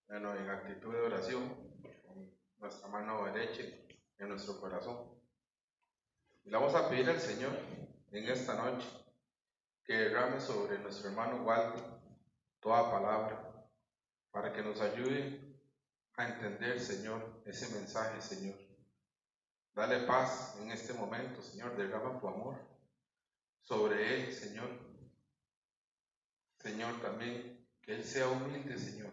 Bueno, en actitud de oración, con nuestra mano derecha en nuestro corazón. Y le vamos a pedir al Señor en esta noche que derrame sobre nuestro hermano Walter toda palabra para que nos ayude a entender, Señor, ese mensaje, Señor. Dale paz en este momento, Señor, derrama tu amor sobre él, Señor. Señor, también que él sea humilde, Señor,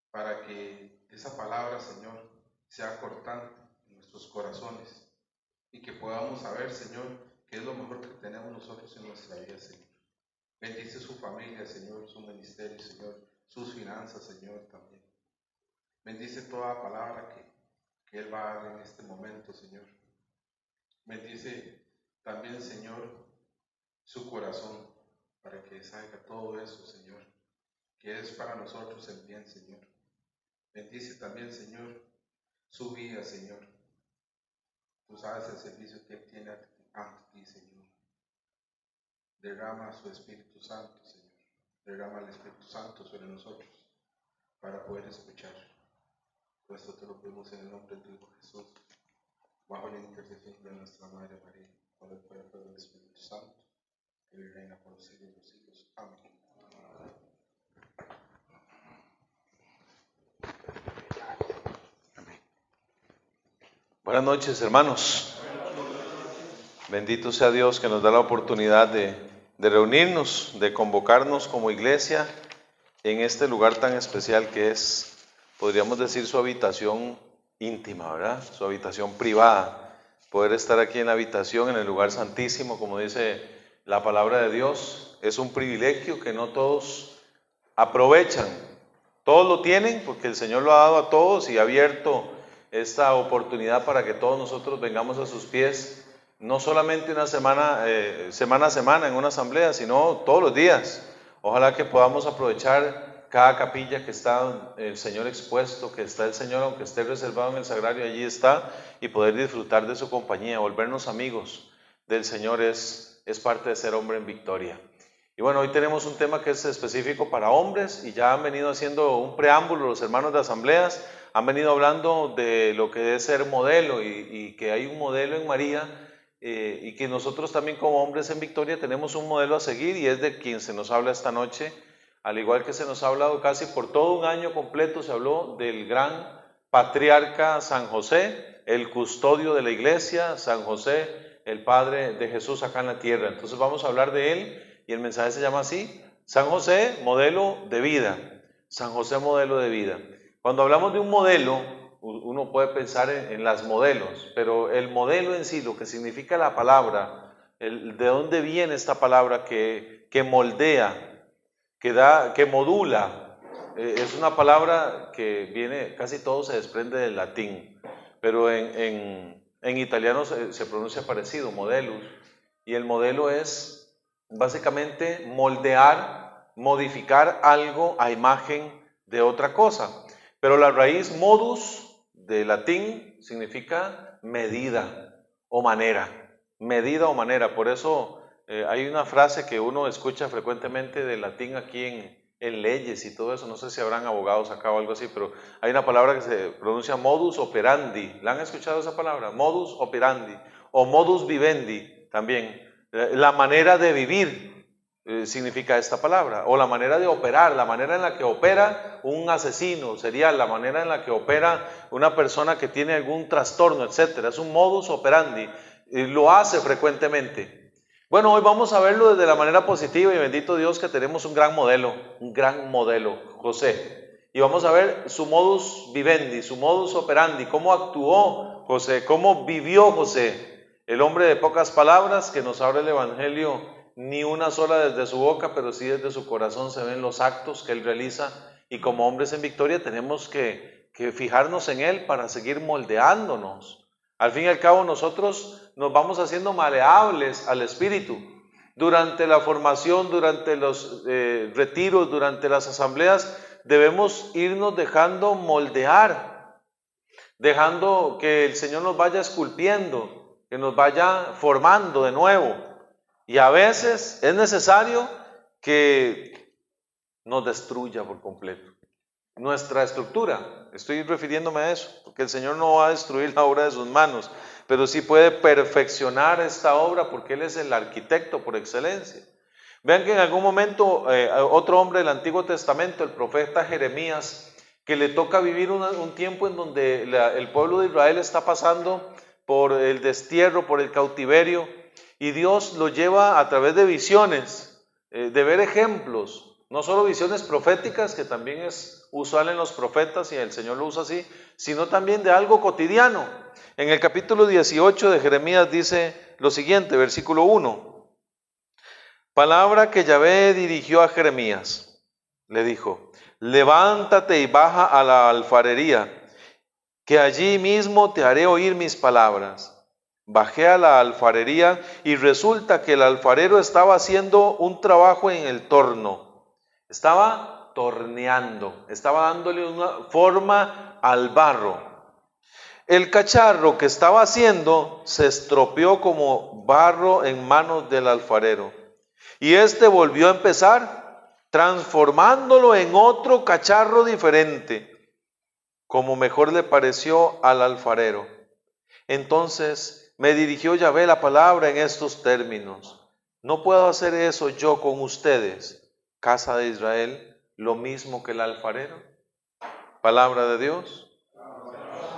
para que esa palabra, Señor, sea cortante en nuestros corazones y que podamos saber, Señor, qué es lo mejor que tenemos nosotros en nuestra vida, Señor. Bendice su familia, Señor, su ministerio, Señor, sus finanzas, Señor, también. Bendice toda palabra que él va a dar en este momento, Señor. Bendice también, Señor, su corazón para que salga todo eso, Señor, que es para nosotros el bien, Señor. Bendice también, Señor, su vida, Señor. Tú sabes el servicio que él tiene ante ti, Señor. Derrama su Espíritu Santo, Señor. Derrama el Espíritu Santo sobre nosotros para poder escuchar. Por esto te lo pedimos en el nombre de tu Hijo Jesús, bajo la intercesión de nuestra Madre María, por el poder del Espíritu Santo, que vive y reina por los siglos de los siglos. Amén. Buenas noches, hermanos. Bendito sea Dios que nos da la oportunidad de reunirnos, de convocarnos como iglesia en este lugar tan especial que es, podríamos decir, su habitación íntima, ¿verdad? Su habitación privada. Poder estar aquí en la habitación, en el lugar santísimo, como dice la palabra de Dios, es un privilegio que no todos aprovechan. Todos lo tienen porque el Señor lo ha dado a todos y ha abierto esta oportunidad para que todos nosotros vengamos a sus pies, no solamente una semana a semana en una asamblea, sino todos los días. Ojalá que podamos aprovechar cada capilla que está el Señor expuesto, que está el Señor, aunque esté reservado en el sagrario, allí está, y poder disfrutar de su compañía, volvernos amigos del Señor es parte de ser hombre en victoria. Y bueno, hoy tenemos un tema que es específico para hombres y ya han venido haciendo un preámbulo los hermanos de asambleas, han venido hablando de lo que es ser modelo y que hay un modelo en María y que nosotros también como hombres en victoria tenemos un modelo a seguir y es de quien se nos habla esta noche, al igual que se nos ha hablado casi por todo un año completo, se habló del gran patriarca San José, el custodio de la iglesia, San José, el Padre de Jesús acá en la tierra. Entonces vamos a hablar de él. Y el mensaje se llama así: San José, modelo de vida. San José, modelo de vida. Cuando hablamos de un modelo, uno puede pensar en las modelos, pero el modelo en sí, lo que significa la palabra, de dónde viene esta palabra que moldea, que modula, es una palabra que viene, casi todo se desprende del latín, pero en italiano se pronuncia parecido, modelus, y el modelo es básicamente moldear, modificar algo a imagen de otra cosa. Pero la raíz modus de latín significa medida o manera. Medida o manera. Por eso hay una frase que uno escucha frecuentemente de latín aquí en leyes y todo eso. No sé si habrán abogados acá o algo así, pero hay una palabra que se pronuncia modus operandi. ¿La han escuchado esa palabra? Modus operandi. O modus vivendi también. La manera de vivir significa esta palabra, o la manera de operar, la manera en la que opera un asesino serial, la manera en la que opera una persona que tiene algún trastorno, etcétera. Es un modus operandi, lo hace frecuentemente. Bueno, hoy vamos a verlo desde la manera positiva y bendito Dios que tenemos un gran modelo, José. Y vamos a ver su modus vivendi, su modus operandi, cómo actuó José, cómo vivió José. El hombre de pocas palabras que nos abre el Evangelio, ni una sola desde su boca, pero sí desde su corazón se ven los actos que él realiza. Y como hombres en victoria tenemos que fijarnos en él para seguir moldeándonos. Al fin y al cabo nosotros nos vamos haciendo maleables al Espíritu. Durante la formación, durante los retiros, durante las asambleas, debemos irnos dejando moldear, dejando que el Señor nos vaya esculpiendo, que nos vaya formando de nuevo. Y a veces es necesario que nos destruya por completo nuestra estructura. Estoy refiriéndome a eso, porque el Señor no va a destruir la obra de sus manos, pero sí puede perfeccionar esta obra porque Él es el arquitecto por excelencia. Vean que en algún momento otro hombre del Antiguo Testamento, el profeta Jeremías, que le toca vivir un tiempo en donde el pueblo de Israel está pasando por el destierro, por el cautiverio, y Dios lo lleva a través de visiones, de ver ejemplos, no solo visiones proféticas, que también es usual en los profetas y el Señor lo usa así, sino también de algo cotidiano. En el capítulo 18 de Jeremías dice lo siguiente, versículo 1. Palabra que Yahvé dirigió a Jeremías. Le dijo: levántate y baja a la alfarería, que allí mismo te haré oír mis palabras. Bajé a la alfarería y resulta que el alfarero estaba haciendo un trabajo en el torno. Estaba torneando, estaba dándole una forma al barro. El cacharro que estaba haciendo se estropeó como barro en manos del alfarero. Y este volvió a empezar, transformándolo en otro cacharro diferente, como mejor le pareció al alfarero. Entonces me dirigió Yahvé la palabra en estos términos: ¿no puedo hacer eso yo con ustedes, casa de Israel, lo mismo que el alfarero? Palabra de Dios.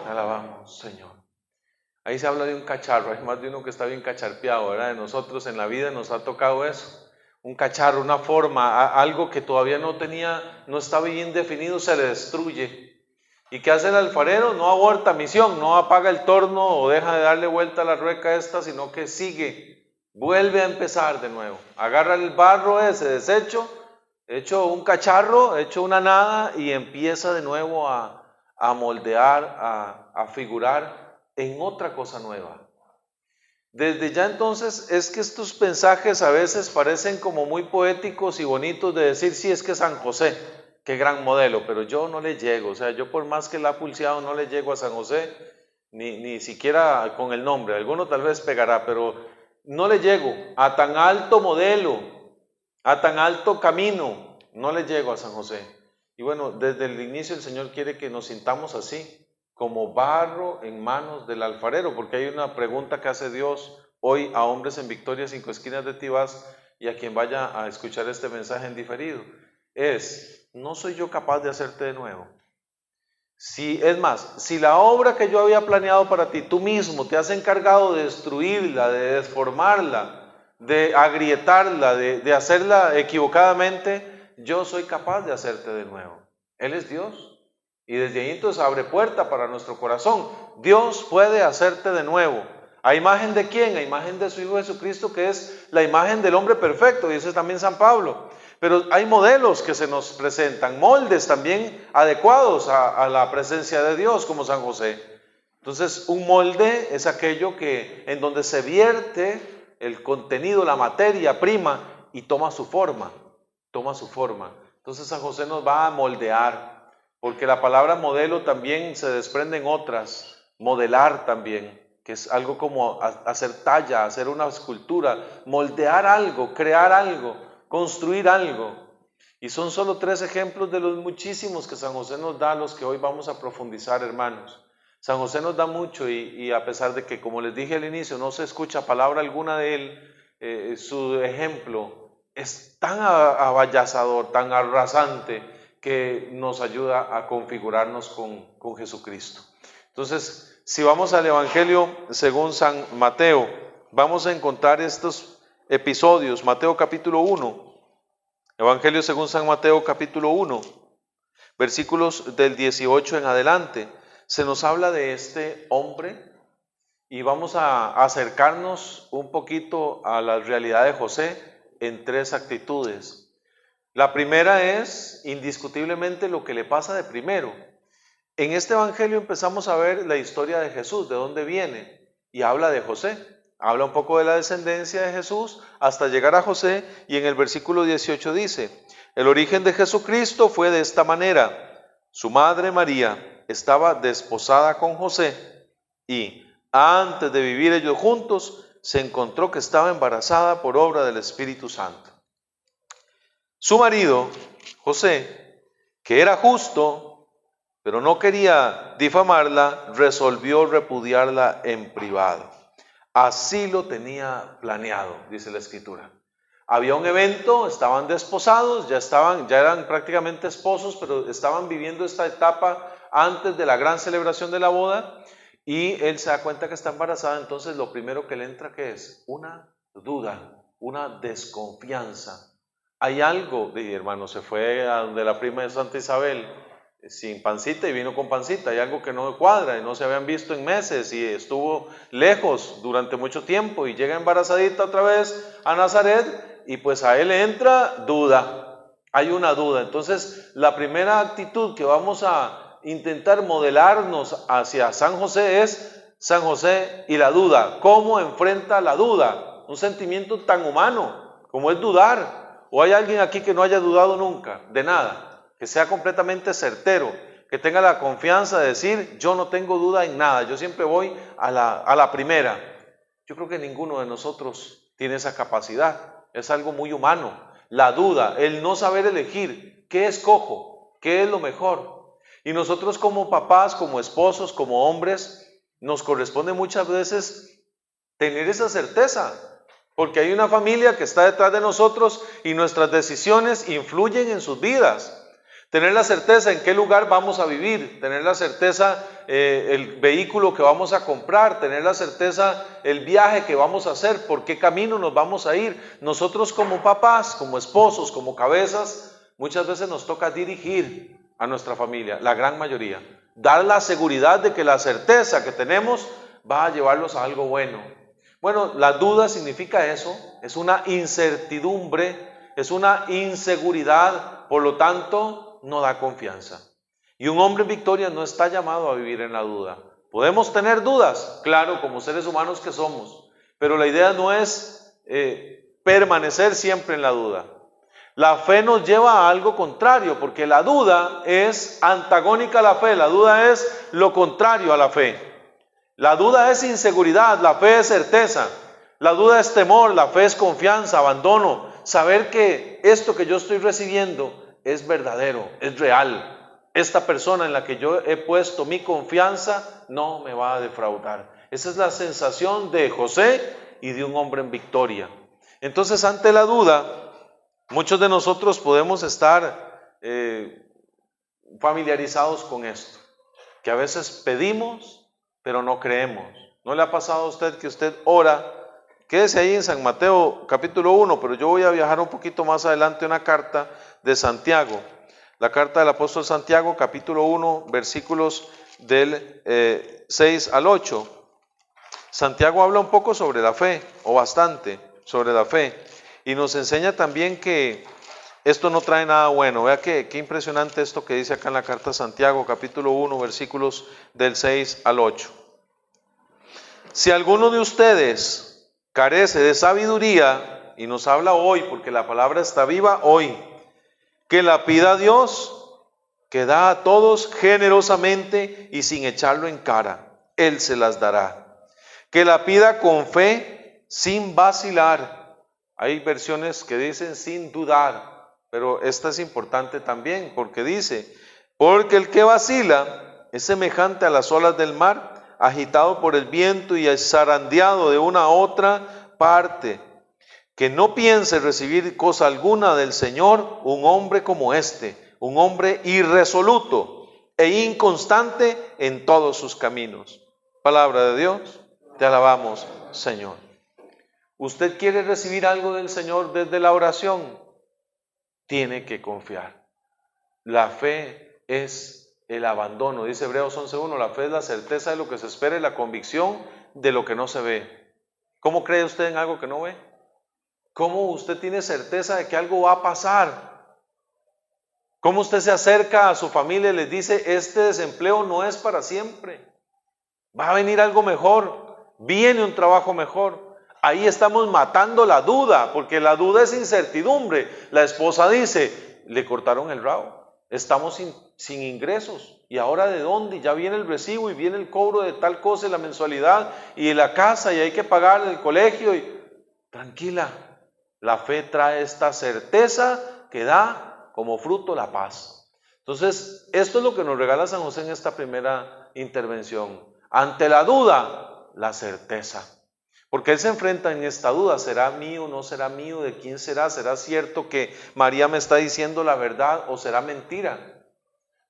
Alabamos, Señor. Ahí se habla de un cacharro. Hay más de uno que está bien cacharpeado, ¿verdad? De nosotros en la vida nos ha tocado eso. Un cacharro, una forma, algo que todavía no está bien definido, se le destruye. ¿Y qué hace el alfarero? No aborta misión, no apaga el torno o deja de darle vuelta a la rueca esta, sino que sigue, vuelve a empezar de nuevo. Agarra el barro ese deshecho, hecho un cacharro, hecho una nada, y empieza de nuevo a moldear, a figurar en otra cosa nueva. Desde ya entonces es que estos mensajes a veces parecen como muy poéticos y bonitos de decir, sí, es que San José, qué gran modelo, pero yo no le llego, o sea, yo por más que la ha pulseado no le llego a San José, ni siquiera con el nombre. Alguno tal vez pegará, pero no le llego a tan alto modelo, a tan alto camino, no le llego a San José. Y bueno, desde el inicio el Señor quiere que nos sintamos así, como barro en manos del alfarero, porque hay una pregunta que hace Dios hoy a hombres en Victoria 5 Esquinas de Tibás y a quien vaya a escuchar este mensaje en diferido. ¿No soy yo capaz de hacerte de nuevo? Si la obra que yo había planeado para ti, tú mismo te has encargado de destruirla, de desformarla, de agrietarla, de hacerla equivocadamente, yo soy capaz de hacerte de nuevo. Él es Dios. Y desde ahí entonces abre puerta para nuestro corazón. Dios puede hacerte de nuevo. ¿A imagen de quién? A imagen de su Hijo Jesucristo, que es la imagen del hombre perfecto, dice también San Pablo. Pero hay modelos que se nos presentan, moldes también adecuados a la presencia de Dios, como San José. Entonces, un molde es aquello en donde se vierte el contenido, la materia prima, y toma su forma. Entonces, San José nos va a moldear. Porque la palabra modelo también se desprende en otras, modelar también, que es algo como hacer talla, hacer una escultura, moldear algo, crear algo, construir algo. Y son solo 3 ejemplos de los muchísimos que San José nos da, los que hoy vamos a profundizar, hermanos. San José nos da mucho y a pesar de que, como les dije al inicio, no se escucha palabra alguna de él, su ejemplo es tan abayazador, tan arrasante, que nos ayuda a configurarnos con Jesucristo. Entonces, si vamos al Evangelio según San Mateo, vamos a encontrar estos episodios. Mateo capítulo 1, Evangelio según San Mateo capítulo 1, versículos del 18 en adelante, se nos habla de este hombre y vamos a acercarnos un poquito a la realidad de José en 3 actitudes. La primera es indiscutiblemente lo que le pasa de primero. En este evangelio empezamos a ver la historia de Jesús, de dónde viene, y habla de José. Habla un poco de la descendencia de Jesús hasta llegar a José, y en el versículo 18 dice: el origen de Jesucristo fue de esta manera. Su madre María estaba desposada con José, y antes de vivir ellos juntos, se encontró que estaba embarazada por obra del Espíritu Santo. Su marido, José, que era justo, pero no quería difamarla, resolvió repudiarla en privado. Así lo tenía planeado, dice la Escritura. Había un evento, estaban desposados, ya eran prácticamente esposos, pero estaban viviendo esta etapa antes de la gran celebración de la boda, y él se da cuenta que está embarazada. Entonces lo primero que le entra, ¿qué es? Una duda, una desconfianza. Hay algo, hermano, se fue a donde la prima de Santa Isabel sin pancita y vino con pancita. Hay algo que no cuadra y no se habían visto en meses y estuvo lejos durante mucho tiempo y llega embarazadita otra vez a Nazaret y pues a él le entra duda. Hay una duda. Entonces la primera actitud que vamos a intentar modelarnos hacia San José es San José y la duda. ¿Cómo enfrenta la duda? Un sentimiento tan humano como es dudar. ¿O hay alguien aquí que no haya dudado nunca de nada? Que sea completamente certero, que tenga la confianza de decir, yo no tengo duda en nada, yo siempre voy a la primera. Yo creo que ninguno de nosotros tiene esa capacidad, es algo muy humano. La duda, el no saber elegir, ¿qué escojo? ¿Qué es lo mejor? Y nosotros como papás, como esposos, como hombres, nos corresponde muchas veces tener esa certeza. Porque hay una familia que está detrás de nosotros y nuestras decisiones influyen en sus vidas. Tener la certeza en qué lugar vamos a vivir, tener la certeza el vehículo que vamos a comprar, tener la certeza el viaje que vamos a hacer, por qué camino nos vamos a ir. Nosotros como papás, como esposos, como cabezas, muchas veces nos toca dirigir a nuestra familia, la gran mayoría. Dar la seguridad de que la certeza que tenemos va a llevarlos a algo bueno. Bueno, la duda significa eso, es una incertidumbre, es una inseguridad, por lo tanto no da confianza. Y un hombre en victoria no está llamado a vivir en la duda. ¿Podemos tener dudas? Claro, como seres humanos que somos, pero la idea no es permanecer siempre en la duda. La fe nos lleva a algo contrario, porque la duda es antagónica a la fe, la duda es lo contrario a la fe. La duda es inseguridad, la fe es certeza. La duda es temor, la fe es confianza, abandono. Saber que esto que yo estoy recibiendo es verdadero, es real. Esta persona en la que yo he puesto mi confianza no me va a defraudar. Esa es la sensación de José y de un hombre en victoria. Entonces, ante la duda, muchos de nosotros podemos estar familiarizados con esto, que a veces pedimos, pero no creemos. ¿No le ha pasado a usted que usted ora? Quédese ahí en San Mateo capítulo 1, pero yo voy a viajar un poquito más adelante a una carta de Santiago. La carta del apóstol Santiago, capítulo 1, versículos del 6 al 8. Santiago habla un poco sobre la fe, o bastante sobre la fe, y nos enseña también que esto no trae nada bueno. Vea qué impresionante esto que dice acá en la carta de Santiago, capítulo 1, versículos del 6 al 8. Si alguno de ustedes carece de sabiduría, y nos habla hoy, porque la palabra está viva hoy, que la pida a Dios, que da a todos generosamente y sin echarlo en cara, Él se las dará. Que la pida con fe, sin vacilar. Hay versiones que dicen sin dudar, pero esta es importante también, porque dice, porque el que vacila es semejante a las olas del mar, agitado por el viento y zarandeado de una a otra parte. Que no piense recibir cosa alguna del Señor un hombre como este, un hombre irresoluto e inconstante en todos sus caminos. Palabra de Dios, te alabamos, Señor. ¿Usted quiere recibir algo del Señor desde la oración? Tiene que confiar. La fe es el abandono, dice Hebreos 11:1, la fe es la certeza de lo que se espera y la convicción de lo que no se ve. ¿Cómo cree usted en algo que no ve? ¿Cómo usted tiene certeza de que algo va a pasar? ¿Cómo usted se acerca a su familia y les dice, este desempleo no es para siempre? Va a venir algo mejor, viene un trabajo mejor. Ahí estamos matando la duda, porque la duda es incertidumbre. La esposa dice, le cortaron el rabo, estamos sin ingresos. ¿Y ahora de dónde? Y ya viene el recibo y viene el cobro de tal cosa y la mensualidad y la casa y hay que pagar el colegio. Tranquila, la fe trae esta certeza que da como fruto la paz. Entonces, esto es lo que nos regala San José en esta primera intervención. Ante la duda, la certeza. Porque él se enfrenta en esta duda, ¿será mío, no será mío? ¿De quién será? ¿Será cierto que María me está diciendo la verdad o será mentira?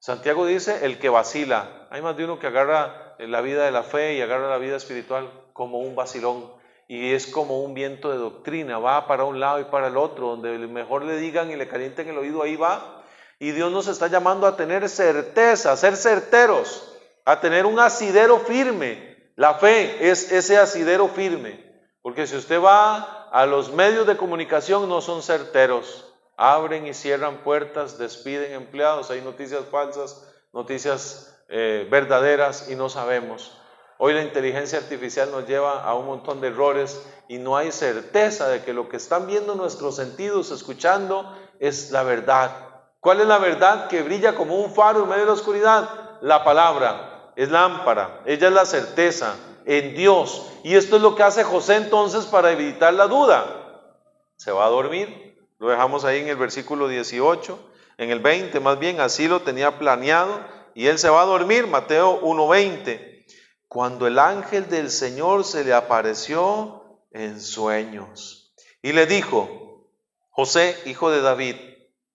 Santiago dice, el que vacila. Hay más de uno que agarra la vida de la fe y agarra la vida espiritual como un vacilón. Y es como un viento de doctrina, va para un lado y para el otro, donde mejor le digan y le calienten el oído, ahí va. Y Dios nos está llamando a tener certeza, a ser certeros, a tener un asidero firme. La fe es ese asidero firme. Porque si usted va a los medios de comunicación, no son certeros. Abren y cierran puertas, despiden empleados, hay noticias falsas, noticias verdaderas y no sabemos. Hoy la inteligencia artificial nos lleva a un montón de errores y no hay certeza de que lo que están viendo nuestros sentidos, escuchando, es la verdad. ¿Cuál es la verdad que brilla como un faro en medio de la oscuridad? La palabra, es lámpara, ella es la certeza en Dios. Y esto es lo que hace José entonces para evitar la duda. Se va a dormir. Lo dejamos ahí en el versículo 18, en el 20 más bien, así lo tenía planeado, y él se va a dormir, Mateo 1:20, cuando el ángel del Señor se le apareció en sueños, y le dijo, José, hijo de David,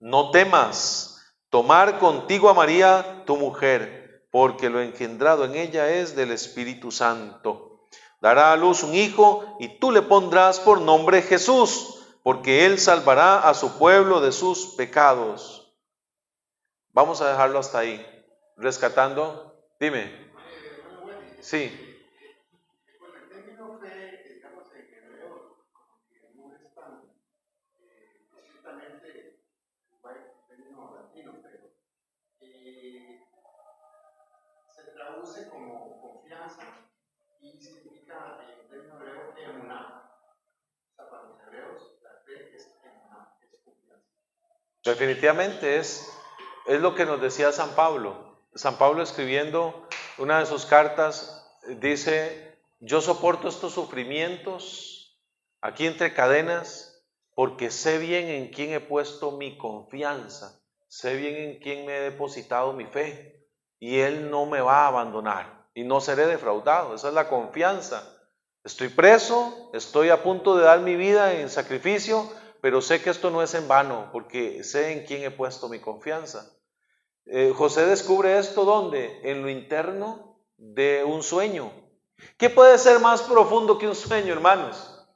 no temas tomar contigo a María, tu mujer, porque lo engendrado en ella es del Espíritu Santo. Dará a luz un hijo, y tú le pondrás por nombre Jesús, porque él salvará a su pueblo de sus pecados. Vamos a dejarlo hasta ahí. Rescatando, dime. Sí. Con el término fe, digamos en hebreo, no es tan estrictamente un término latino, pero se traduce como confianza y significa en término hebreo emuná. O sea, para los hebreos, la fe es emuná, es confianza. Definitivamente es lo que nos decía San Pablo. San Pablo, escribiendo una de sus cartas, dice, yo soporto estos sufrimientos aquí entre cadenas porque sé bien en quién he puesto mi confianza, sé bien en quién me he depositado mi fe y Él no me va a abandonar y no seré defraudado. Esa es la confianza. Estoy preso, estoy a punto de dar mi vida en sacrificio, pero sé que esto no es en vano porque sé en quién he puesto mi confianza. José descubre esto ¿dónde? En lo interno de un sueño. ¿Qué puede ser más profundo que un sueño, hermanos?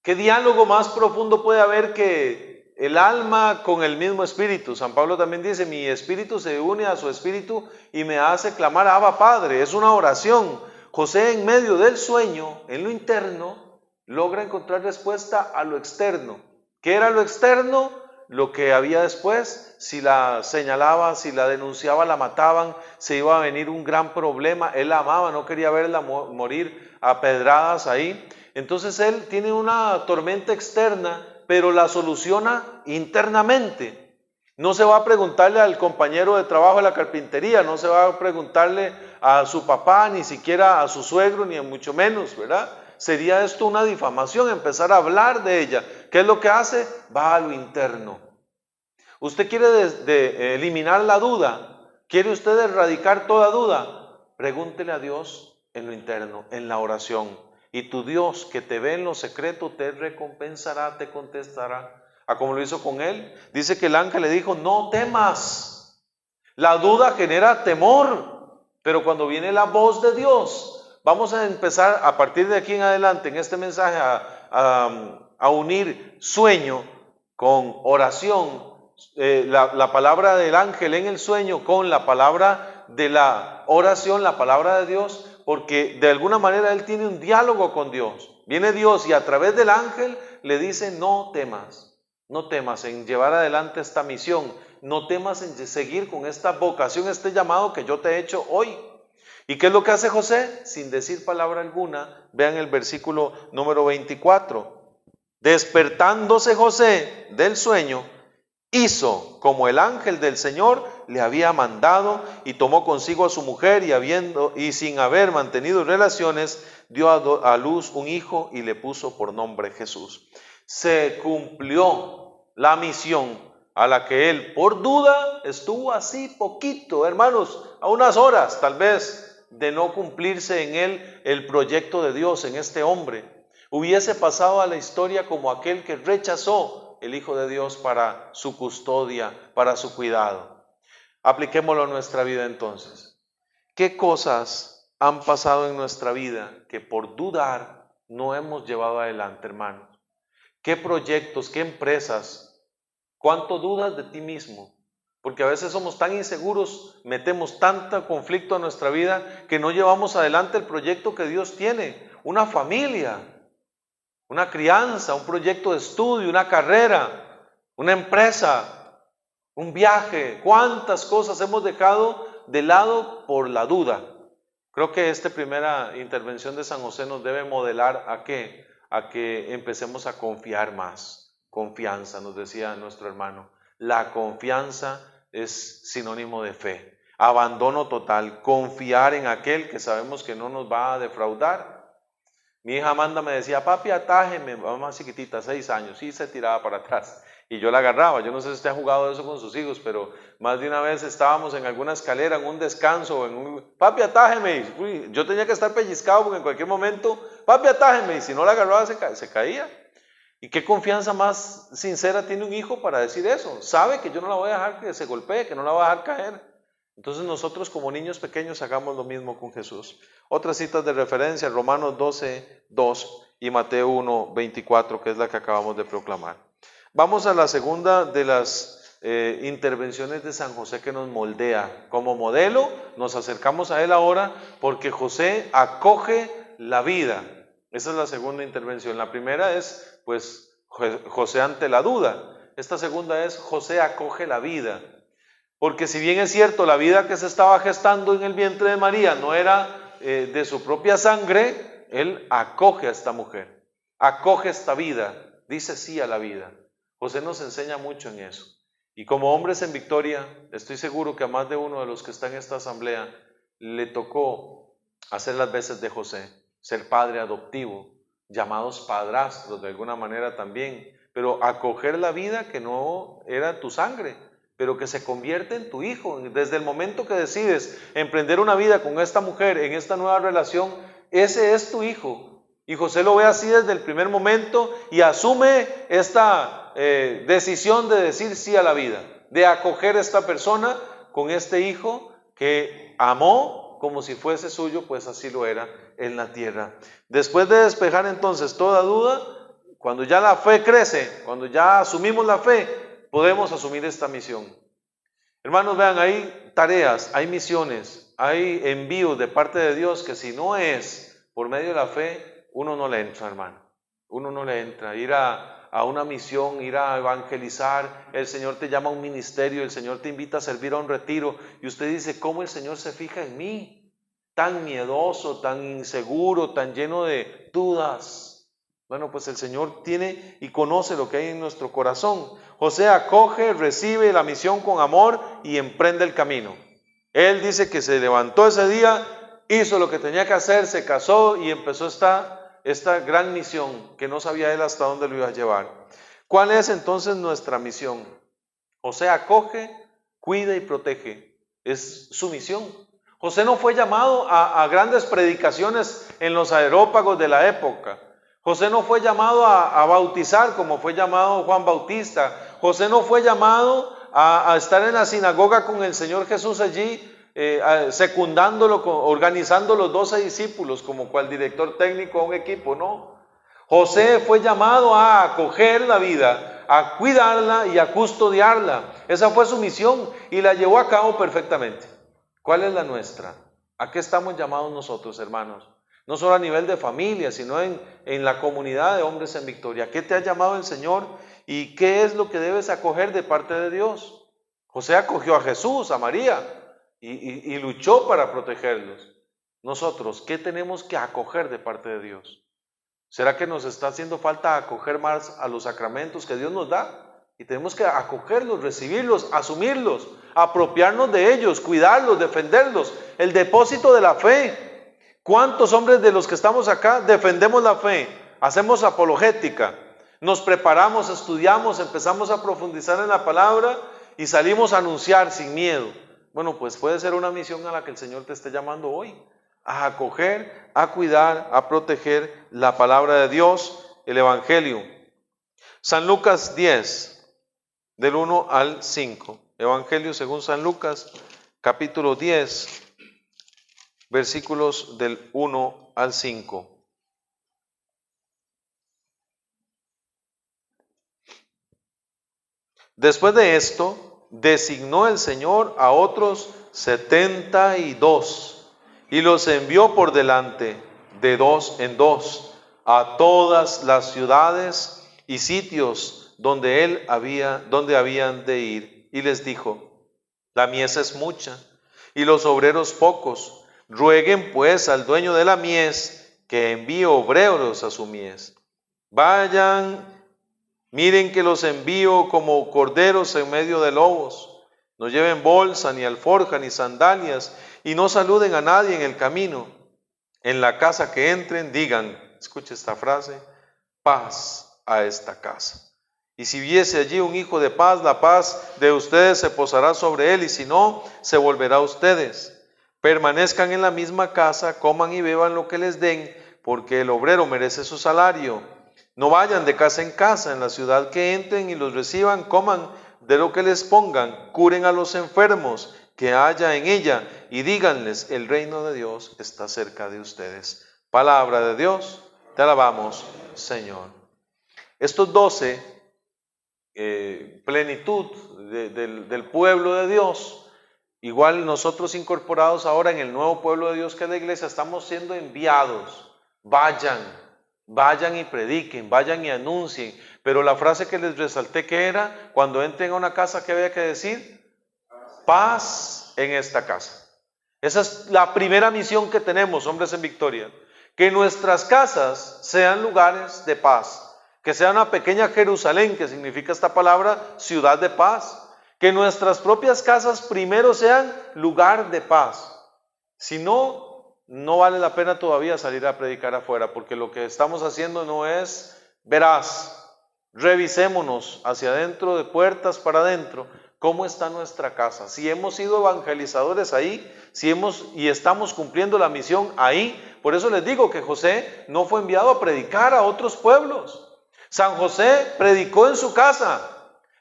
¿Qué diálogo más profundo puede haber que el alma con el mismo espíritu? San Pablo también dice, mi espíritu se une a su espíritu y me hace clamar Abba Padre. Es una oración. José en medio del sueño, en lo interno, logra encontrar respuesta a lo externo. ¿Qué era lo externo? Lo que había después, si la señalaba, si la denunciaba, la mataban, se iba a venir un gran problema. Él la amaba, no quería verla morir a pedradas ahí. Entonces él tiene una tormenta externa, pero la soluciona internamente. No se va a preguntarle al compañero de trabajo de la carpintería, no se va a preguntarle a su papá, ni siquiera a su suegro, ni mucho menos, ¿verdad? Sería esto una difamación, empezar a hablar de ella. ¿Qué es lo que hace? Va a lo interno. ¿Usted quiere eliminar la duda? ¿Quiere usted erradicar toda duda? Pregúntele a Dios en lo interno, en la oración. Y tu Dios que te ve en lo secreto te recompensará, te contestará. ¿A como lo hizo con él? Dice que el ángel le dijo, no temas. La duda genera temor, pero cuando viene la voz de Dios, vamos a empezar a partir de aquí en adelante en este mensaje a unir sueño con oración, la palabra del ángel en el sueño con la palabra de la oración, la palabra de Dios, porque de alguna manera él tiene un diálogo con Dios. Viene Dios y a través del ángel le dice, no temas en llevar adelante esta misión, no temas en seguir con esta vocación, este llamado que yo te he hecho hoy. ¿Y qué es lo que hace José? Sin decir palabra alguna, vean el versículo número 24. Despertándose José del sueño, hizo como el ángel del Señor le había mandado, y tomó consigo a su mujer, y sin haber mantenido relaciones, dio a luz un hijo y le puso por nombre Jesús. Se cumplió la misión a la que él, por duda, estuvo así poquito, hermanos, a unas horas tal vez de no cumplirse en él el proyecto de Dios en este hombre. Hubiese pasado a la historia como aquel que rechazó el Hijo de Dios para su custodia, para su cuidado. Apliquémoslo a nuestra vida entonces. ¿Qué cosas han pasado en nuestra vida que por dudar no hemos llevado adelante, hermanos? ¿Qué proyectos, qué empresas? ¿Cuánto dudas de ti mismo? Porque a veces somos tan inseguros, metemos tanto conflicto a nuestra vida que no llevamos adelante el proyecto que Dios tiene. Una familia, una crianza, un proyecto de estudio, una carrera, una empresa, un viaje. ¿Cuántas cosas hemos dejado de lado por la duda? Creo que esta primera intervención de San José nos debe modelar a que empecemos a confiar más. Confianza, nos decía nuestro hermano. La confianza es sinónimo de fe. Abandono total, confiar en aquel que sabemos que no nos va a defraudar. Mi hija Amanda me decía, papi, atájeme, más chiquitita, 6 años, y se tiraba para atrás. Y yo la agarraba. Yo no sé si usted ha jugado eso con sus hijos, pero más de una vez estábamos en alguna escalera, en un descanso, papi, atájeme. Uy, yo tenía que estar pellizcado porque en cualquier momento, papi, atájeme. Y si no la agarraba, se caía. ¿Y qué confianza más sincera tiene un hijo para decir eso? Sabe que yo no la voy a dejar que se golpee, que no la voy a dejar caer. Entonces nosotros como niños pequeños hagamos lo mismo con Jesús. Otras citas de referencia, Romanos 12, 2 y Mateo 1, 24, que es la que acabamos de proclamar. Vamos a la segunda de las intervenciones de San José que nos moldea. Como modelo nos acercamos a él ahora porque José acoge la vida. Esa es la segunda intervención. La primera es pues José ante la duda. Esta segunda es José acoge la vida. Porque si bien es cierto, la vida que se estaba gestando en el vientre de María no era de su propia sangre, él acoge a esta mujer, acoge esta vida, dice sí a la vida. José nos enseña mucho en eso. Y como hombres en victoria, estoy seguro que a más de uno de los que está en esta asamblea le tocó hacer las veces de José, ser padre adoptivo, llamados padrastros de alguna manera también, pero acoger la vida que no era tu sangre, pero que se convierte en tu hijo. Desde el momento que decides emprender una vida con esta mujer, en esta nueva relación, ese es tu hijo. Y José lo ve así desde el primer momento y asume esta decisión de decir sí a la vida, de acoger a esta persona con este hijo que amó como si fuese suyo, pues así lo era en la tierra. Después de despejar entonces toda duda, cuando ya la fe crece, cuando ya asumimos la fe, podemos asumir esta misión. Hermanos, vean, hay tareas, hay misiones, hay envíos de parte de Dios que si no es por medio de la fe, uno no le entra, hermano. Uno no le entra. Ir a una misión, ir a evangelizar, el Señor te llama a un ministerio, el Señor te invita a servir a un retiro y usted dice, ¿cómo el Señor se fija en mí? Tan miedoso, tan inseguro, tan lleno de dudas. Bueno, pues el Señor tiene y conoce lo que hay en nuestro corazón. José acoge, recibe la misión con amor y emprende el camino. Él dice que se levantó ese día, hizo lo que tenía que hacer, se casó y empezó esta gran misión que no sabía él hasta dónde lo iba a llevar. ¿Cuál es entonces nuestra misión? José acoge, cuida y protege. Es su misión. José no fue llamado a grandes predicaciones en los areópagos de la época. José no fue llamado a bautizar como fue llamado Juan Bautista. José no fue llamado a estar en la sinagoga con el Señor Jesús allí, secundándolo, organizando los 12 discípulos como cual director técnico a un equipo, no. José fue llamado a acoger la vida, a cuidarla y a custodiarla. Esa fue su misión y la llevó a cabo perfectamente. ¿Cuál es la nuestra? ¿A qué estamos llamados nosotros, hermanos? No solo a nivel de familia, sino en la comunidad de hombres en victoria. ¿Qué te ha llamado el Señor y qué es lo que debes acoger de parte de Dios? José acogió a Jesús, a María y luchó para protegerlos. Nosotros, ¿qué tenemos que acoger de parte de Dios? ¿Será que nos está haciendo falta acoger más a los sacramentos que Dios nos da? Y tenemos que acogerlos, recibirlos, asumirlos, apropiarnos de ellos, cuidarlos, defenderlos. El depósito de la fe. ¿Cuántos hombres de los que estamos acá defendemos la fe? Hacemos apologética, nos preparamos, estudiamos, empezamos a profundizar en la palabra y salimos a anunciar sin miedo. Bueno, pues puede ser una misión a la que el Señor te esté llamando hoy. A acoger, a cuidar, a proteger la palabra de Dios, el Evangelio. San Lucas 10. Del 1 al 5. Evangelio según San Lucas, capítulo 10, versículos del 1 al 5. Después de esto, designó el Señor a otros 72 y los envió por delante, de dos en dos, a todas las ciudades y sitios donde habían de ir, y les dijo: la mies es mucha y los obreros pocos. Rueguen pues al dueño de la mies que envíe obreros a su mies. Vayan, miren que los envío como corderos en medio de lobos. No lleven bolsa, ni alforja, ni sandalias, y no saluden a nadie en el camino. En la casa que entren, digan, escuche esta frase: paz a esta casa. Y si viese allí un hijo de paz, la paz de ustedes se posará sobre él, y si no, se volverá a ustedes. Permanezcan en la misma casa, coman y beban lo que les den, porque el obrero merece su salario. No vayan de casa en casa, en la ciudad que entren y los reciban, coman de lo que les pongan, curen a los enfermos que haya en ella, y díganles: el reino de Dios está cerca de ustedes. Palabra de Dios, te alabamos, Señor. Estos 12 plenitud del pueblo de Dios, igual nosotros incorporados ahora en el nuevo pueblo de Dios que es la iglesia, estamos siendo enviados. Vayan y prediquen, vayan y anuncien. Pero la frase que les resalté, que era: cuando entren a una casa, ¿qué había que decir? Paz en esta casa. Esa es la primera misión que tenemos, hombres en victoria, que nuestras casas sean lugares de paz. Que sea una pequeña Jerusalén, que significa esta palabra, ciudad de paz. Que nuestras propias casas primero sean lugar de paz. Si no, no vale la pena todavía salir a predicar afuera, porque lo que estamos haciendo no es veraz. Revisémonos hacia adentro, de puertas para adentro, cómo está nuestra casa. Si hemos sido evangelizadores ahí, y estamos cumpliendo la misión ahí. Por eso les digo que José no fue enviado a predicar a otros pueblos. San José predicó en su casa.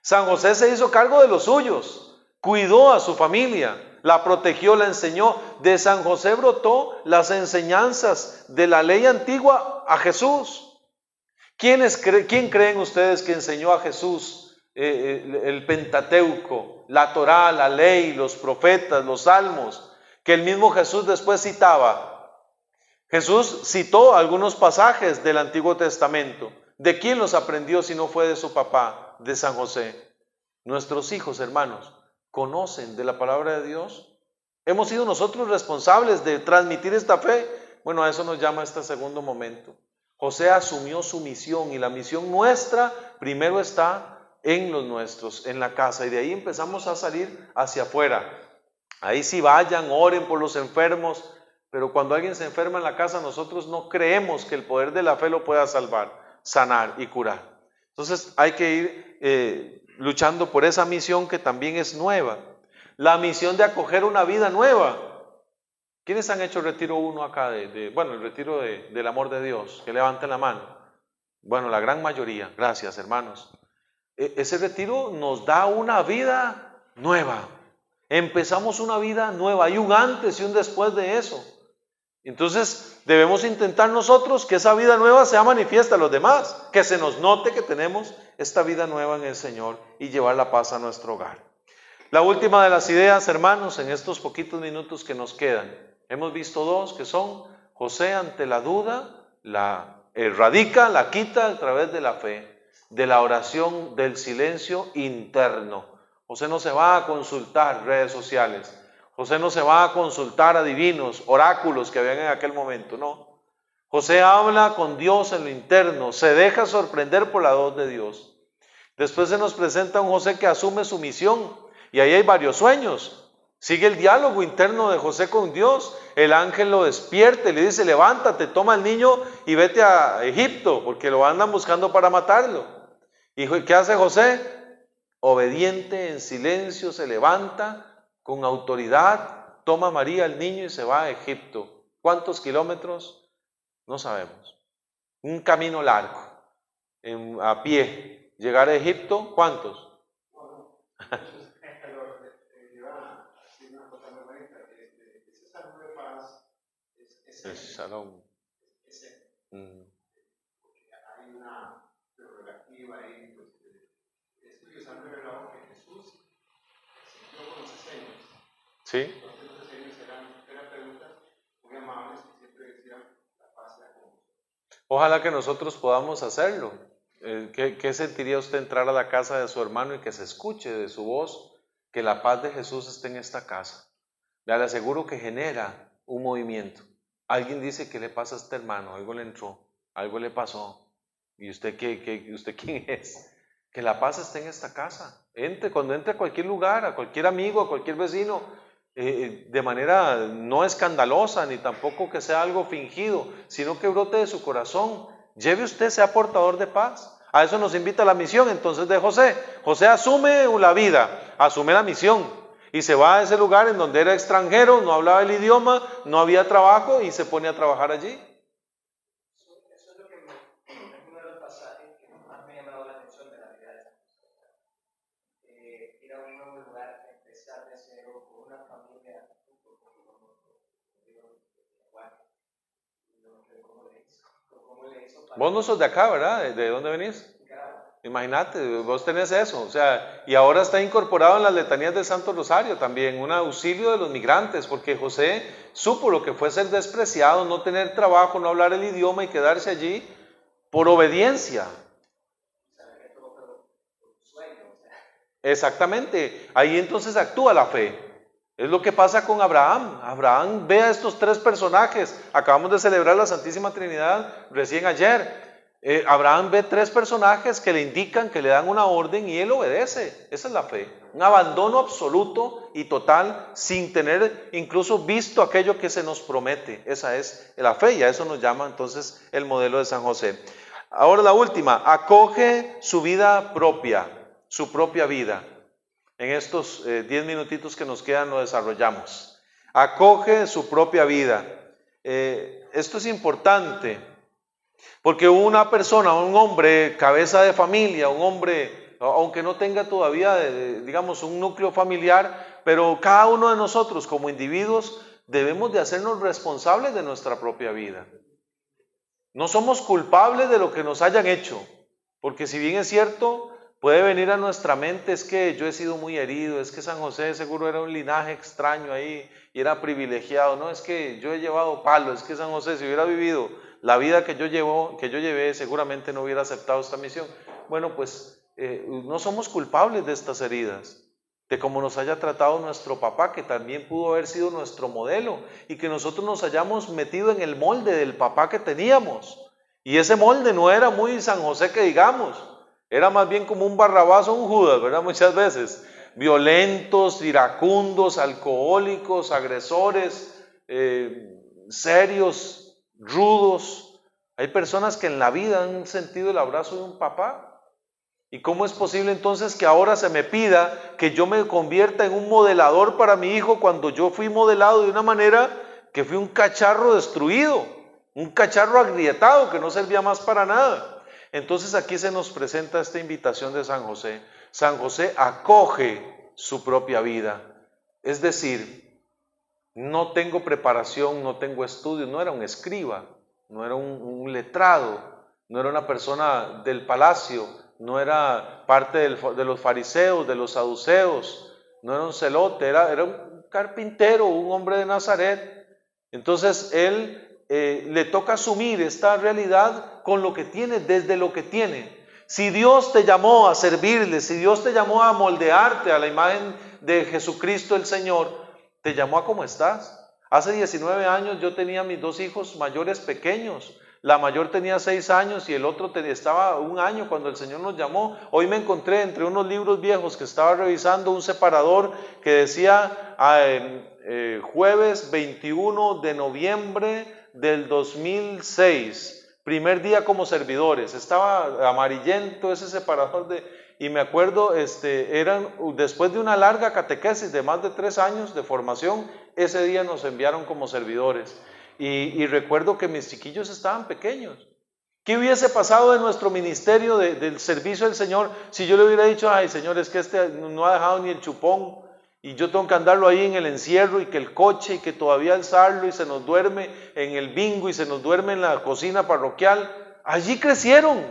San José se hizo cargo de los suyos, cuidó a su familia, la protegió, la enseñó. De San José brotó las enseñanzas de la ley antigua a Jesús. ¿Quién creen ustedes que enseñó a Jesús el Pentateuco, la Torá, la ley, los profetas, los salmos, que el mismo Jesús después citaba? Jesús citó algunos pasajes del Antiguo Testamento. ¿De quién los aprendió si no fue de su papá, de San José? Nuestros hijos, hermanos, ¿conocen de la palabra de Dios? ¿Hemos sido nosotros responsables de transmitir esta fe? Bueno, a eso nos llama este segundo momento. José asumió su misión, y la misión nuestra primero está en los nuestros, en la casa, y de ahí empezamos a salir hacia afuera. Ahí sí vayan, oren por los enfermos, pero cuando alguien se enferma en la casa, nosotros no creemos que el poder de la fe lo pueda salvar, sanar y curar. Entonces hay que ir luchando por esa misión que también es nueva, la misión de acoger una vida nueva. ¿Quiénes han hecho el retiro 1 acá? El retiro del amor de Dios, que levanten la mano. Bueno, la gran mayoría, gracias hermanos. Ese retiro nos da una vida nueva. Empezamos una vida nueva, hay un antes y un después de eso. Entonces debemos intentar nosotros que esa vida nueva sea manifiesta a los demás, que se nos note que tenemos esta vida nueva en el Señor, y llevar la paz a nuestro hogar. La última de las ideas, hermanos, en estos poquitos minutos que nos quedan, hemos visto 2 que son: José ante la duda la erradica, la quita a través de la fe, de la oración, del silencio interno. José no se va a consultar redes sociales. José no se va a consultar adivinos, oráculos que habían en aquel momento, no. José habla con Dios en lo interno, se deja sorprender por la voz de Dios. Después se nos presenta un José que asume su misión, y ahí hay varios sueños. Sigue el diálogo interno de José con Dios. El ángel lo despierta y le dice: levántate, toma al niño y vete a Egipto, porque lo andan buscando para matarlo. ¿Y qué hace José? Obediente, en silencio, se levanta con autoridad, toma a María, el niño, y se va a Egipto. ¿Cuántos kilómetros? No sabemos. Un camino largo, a pie. Llegar a Egipto, ¿cuántos? Es Shalom. Hay una prerrogativa ahí, pues, estudios han revelado que Jesús siguió con los diseños. ¿Sí? Entonces los diseños eran terapeutas muy amables que siempre decían: la paz sea con vosotros. Ojalá que nosotros podamos hacerlo. ¿Qué sentiría usted entrar a la casa de su hermano y que se escuche de su voz que la paz de Jesús esté en esta casa? Ya le aseguro que genera un movimiento. Alguien dice: ¿qué le pasa a este hermano? Algo le entró, algo le pasó. ¿Y usted usted quién es? Que la paz esté en esta casa. Cuando entre a cualquier lugar, a cualquier amigo, a cualquier vecino, de manera no escandalosa, ni tampoco que sea algo fingido, sino que brote de su corazón. Lleve usted, sea portador de paz. A eso nos invita la misión entonces de José. José asume la vida, asume la misión. Y se va a ese lugar en donde era extranjero, no hablaba el idioma, no había trabajo, y se pone a trabajar allí. Eso es lo que es uno de los pasajes que más me ha llamado la atención de la vida de San José. Ir a un nuevo lugar, empezar de cero con una familia, cómo le hizo para... Vos no sos de acá, ¿verdad? ¿De dónde venís? Imagínate, vos tenés eso, o sea, y ahora está incorporado en las letanías del Santo Rosario también, un auxilio de los migrantes, porque José supo lo que fue ser despreciado, no tener trabajo, no hablar el idioma y quedarse allí por obediencia. Exactamente, ahí entonces actúa la fe. Es lo que pasa con Abraham. Abraham ve a estos tres personajes. Acabamos de celebrar la Santísima Trinidad recién ayer. Abraham ve tres personajes que le indican, que le dan una orden, y él obedece. Esa es la fe, un abandono absoluto y total, sin tener incluso visto aquello que se nos promete. Esa es la fe, y a eso nos llama entonces el modelo de San José. Ahora la última: acoge su vida propia, su propia vida. En estos 10 minutitos que nos quedan lo desarrollamos. Acoge su propia vida. Esto es importante, porque una persona, un hombre, cabeza de familia, un hombre, aunque no tenga todavía, digamos, un núcleo familiar, pero cada uno de nosotros como individuos debemos de hacernos responsables de nuestra propia vida. No somos culpables de lo que nos hayan hecho, porque si bien es cierto, puede venir a nuestra mente: es que yo he sido muy herido, es que San José seguro era un linaje extraño ahí y era privilegiado, no, es que yo he llevado palo, es que San José, si hubiera vivido la vida que yo llevé, seguramente no hubiera aceptado esta misión. Bueno, pues no somos culpables de estas heridas, de cómo nos haya tratado nuestro papá, que también pudo haber sido nuestro modelo, y que nosotros nos hayamos metido en el molde del papá que teníamos. Y ese molde no era muy San José que digamos, era más bien como un Barrabás o un Judas, ¿verdad? Muchas veces violentos, iracundos, alcohólicos, agresores, serios, rudos. Hay personas que en la vida han sentido el abrazo de un papá. ¿Y cómo es posible entonces que ahora se me pida que yo me convierta en un modelador para mi hijo, cuando yo fui modelado de una manera que fui un cacharro destruido, un cacharro agrietado que no servía más para nada? Entonces aquí se nos presenta esta invitación de San José. San José acoge su propia vida, es decir, no tengo preparación, no tengo estudios, no era un escriba, no era un letrado, no era una persona del palacio, no era parte de los fariseos, de los saduceos, no era un celote, era un carpintero, un hombre de Nazaret. Entonces él le toca asumir esta realidad con lo que tiene, desde lo que tiene. Si Dios te llamó a servirle, si Dios te llamó a moldearte a la imagen de Jesucristo el Señor, te llamó a cómo estás. Hace 19 años yo tenía mis dos hijos mayores pequeños. La mayor tenía 6 años y el otro estaba 1 año cuando el Señor nos llamó. Hoy me encontré entre unos libros viejos que estaba revisando un separador que decía jueves 21 de noviembre del 2006, primer día como servidores. Estaba amarillento ese separador y me acuerdo, eran después de una larga catequesis de más de 3 años de formación, ese día nos enviaron como servidores. Y recuerdo que mis chiquillos estaban pequeños. ¿Qué hubiese pasado de nuestro ministerio, del servicio del Señor, si yo le hubiera dicho, ay Señor, es que no ha dejado ni el chupón y yo tengo que andarlo ahí en el encierro y que el coche y que todavía alzarlo y se nos duerme en el bingo y se nos duerme en la cocina parroquial? Allí crecieron,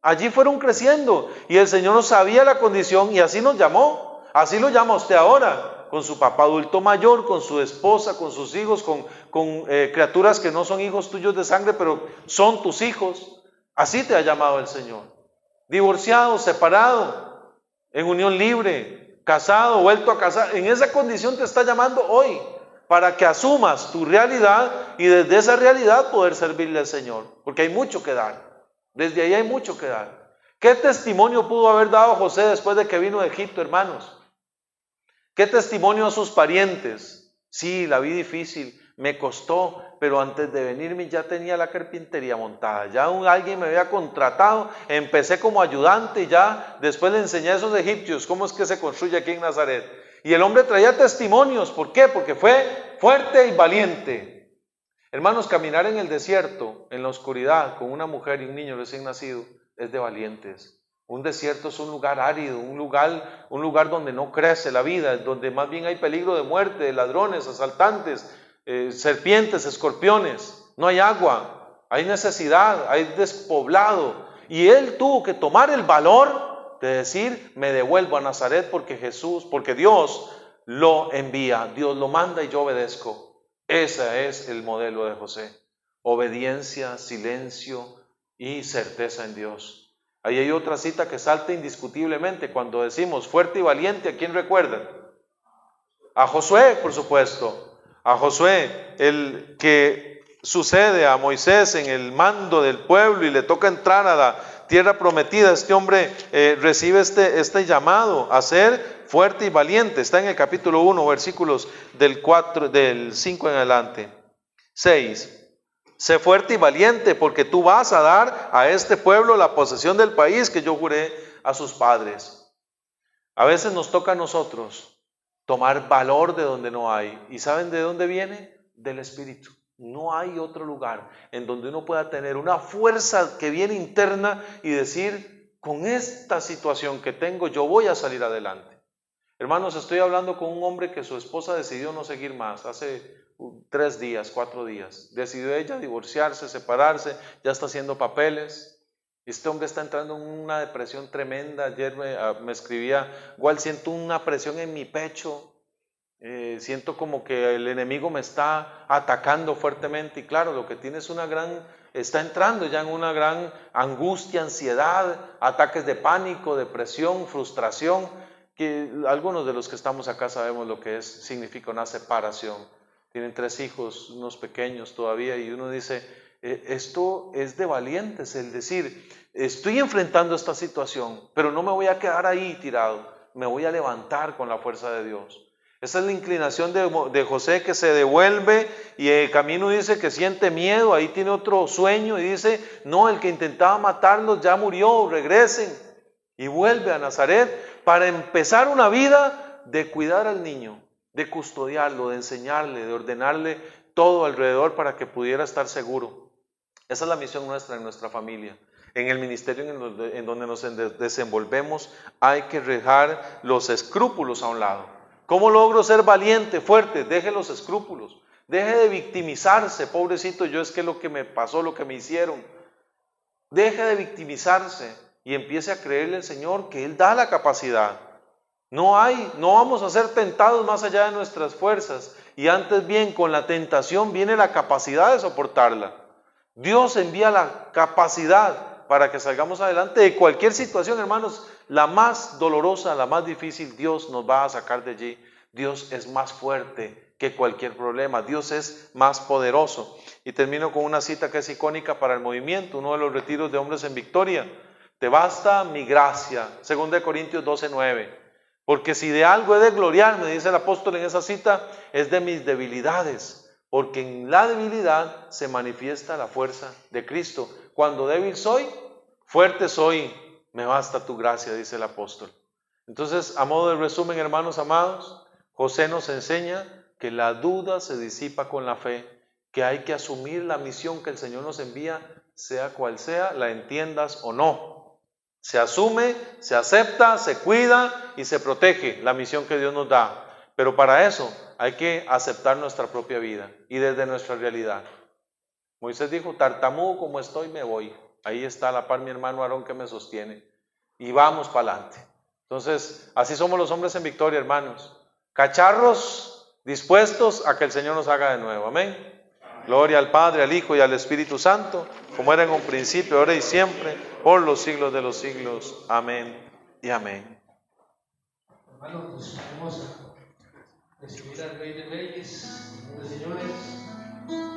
allí fueron creciendo y el Señor nos sabía la condición y así nos llamó, así lo llama usted ahora. Con su papá adulto mayor, con su esposa, con sus hijos, con criaturas que no son hijos tuyos de sangre, pero son tus hijos. Así te ha llamado el Señor. Divorciado, separado, en unión libre, casado, vuelto a casar. En esa condición te está llamando hoy, para que asumas tu realidad y desde esa realidad poder servirle al Señor. Porque hay mucho que dar. Desde ahí hay mucho que dar. ¿Qué testimonio pudo haber dado José después de que vino de Egipto, hermanos? ¿Qué testimonio a sus parientes? Sí, la vi difícil, me costó, pero antes de venirme ya tenía la carpintería montada, ya alguien me había contratado, empecé como ayudante y ya después le enseñé a esos egipcios cómo es que se construye aquí en Nazaret. Y el hombre traía testimonios, ¿por qué? Porque fue fuerte y valiente. Hermanos, caminar en el desierto, en la oscuridad, con una mujer y un niño recién nacido, es de valientes. Un desierto es un lugar árido, un lugar donde no crece la vida, donde más bien hay peligro de muerte, de ladrones, asaltantes, serpientes, escorpiones. No hay agua, hay necesidad, hay despoblado. Y él tuvo que tomar el valor de decir, me devuelvo a Nazaret porque Dios lo envía, Dios lo manda y yo obedezco. Ese es el modelo de José. Obediencia, silencio y certeza en Dios. Ahí hay otra cita que salta indiscutiblemente cuando decimos fuerte y valiente. ¿A quién recuerdan? A Josué, por supuesto. A Josué, el que sucede a Moisés en el mando del pueblo y le toca entrar a la tierra prometida. Este hombre recibe este llamado a ser fuerte y valiente. Está en el capítulo 1, versículos del 5 en adelante. 6. Sé fuerte y valiente, porque tú vas a dar a este pueblo la posesión del país que yo juré a sus padres. A veces nos toca a nosotros tomar valor de donde no hay. ¿Y saben de dónde viene? Del Espíritu. No hay otro lugar en donde uno pueda tener una fuerza que viene interna y decir, con esta situación que tengo, yo voy a salir adelante. Hermanos, estoy hablando con un hombre que su esposa decidió no seguir más, hace 3 días, 4 días, decidió ella divorciarse, separarse, ya está haciendo papeles. Este hombre está entrando en una depresión tremenda. Ayer me escribía, igual siento una presión en mi pecho, siento como que el enemigo me está atacando fuertemente. Y claro, lo que tiene es está entrando ya en una gran angustia, ansiedad, ataques de pánico, depresión, frustración, que algunos de los que estamos acá sabemos lo que significa una separación. Tienen 3 hijos, unos pequeños todavía, y uno dice, esto es de valientes, el decir, estoy enfrentando esta situación, pero no me voy a quedar ahí tirado, me voy a levantar con la fuerza de Dios. Esa es la inclinación de José, que se devuelve, y el camino dice que siente miedo. Ahí tiene otro sueño y dice, no, el que intentaba matarlos ya murió, regresen. Y vuelve a Nazaret para empezar una vida de cuidar al niño, de custodiarlo, de enseñarle, de ordenarle todo alrededor para que pudiera estar seguro. Esa es la misión nuestra en nuestra familia. En el ministerio en donde nos desenvolvemos hay que dejar los escrúpulos a un lado. ¿Cómo logro ser valiente, fuerte? Deje los escrúpulos, deje de victimizarse, pobrecito, yo es que lo que me pasó, lo que me hicieron. Deje de victimizarse y empiece a creerle al Señor que Él da la capacidad. No vamos a ser tentados más allá de nuestras fuerzas, y antes bien con la tentación viene la capacidad de soportarla. Dios envía la capacidad para que salgamos adelante de cualquier situación, hermanos, la más dolorosa, la más difícil. Dios nos va a sacar de allí. Dios es más fuerte que cualquier problema. Dios es más poderoso. Y termino con una cita que es icónica para el movimiento, uno de los retiros de Hombres en Victoria. Te basta mi gracia, 2 Corintios 12:9. Porque si de algo he de gloriarme, dice el apóstol en esa cita, es de mis debilidades. Porque en la debilidad se manifiesta la fuerza de Cristo. Cuando débil soy, fuerte soy. Me basta tu gracia, dice el apóstol. Entonces, a modo de resumen, hermanos amados, José nos enseña que la duda se disipa con la fe, que hay que asumir la misión que el Señor nos envía, sea cual sea, la entiendas o no. Se asume, se acepta, se cuida y se protege la misión que Dios nos da. Pero para eso hay que aceptar nuestra propia vida y desde nuestra realidad. Moisés dijo, tartamudo como estoy me voy. Ahí está a la par mi hermano Aarón que me sostiene. Y vamos para adelante. Entonces, así somos los hombres en victoria, hermanos. Cacharros dispuestos a que el Señor nos haga de nuevo. Amén. Gloria al Padre, al Hijo y al Espíritu Santo, como era en un principio, ahora y siempre, por los siglos de los siglos. Amén y amén. Hermanos, disponemos a recibir al Rey de Reyes, de Señores.